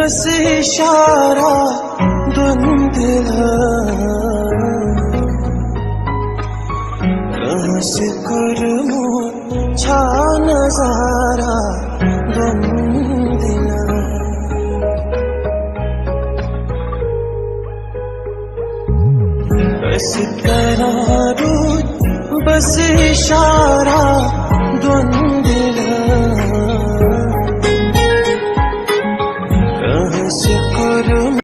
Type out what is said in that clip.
बस इशारा धुंधला, कहाँ से करूँ छा नजारा धुंधला। बस करारूं बस इशारा धुंधला,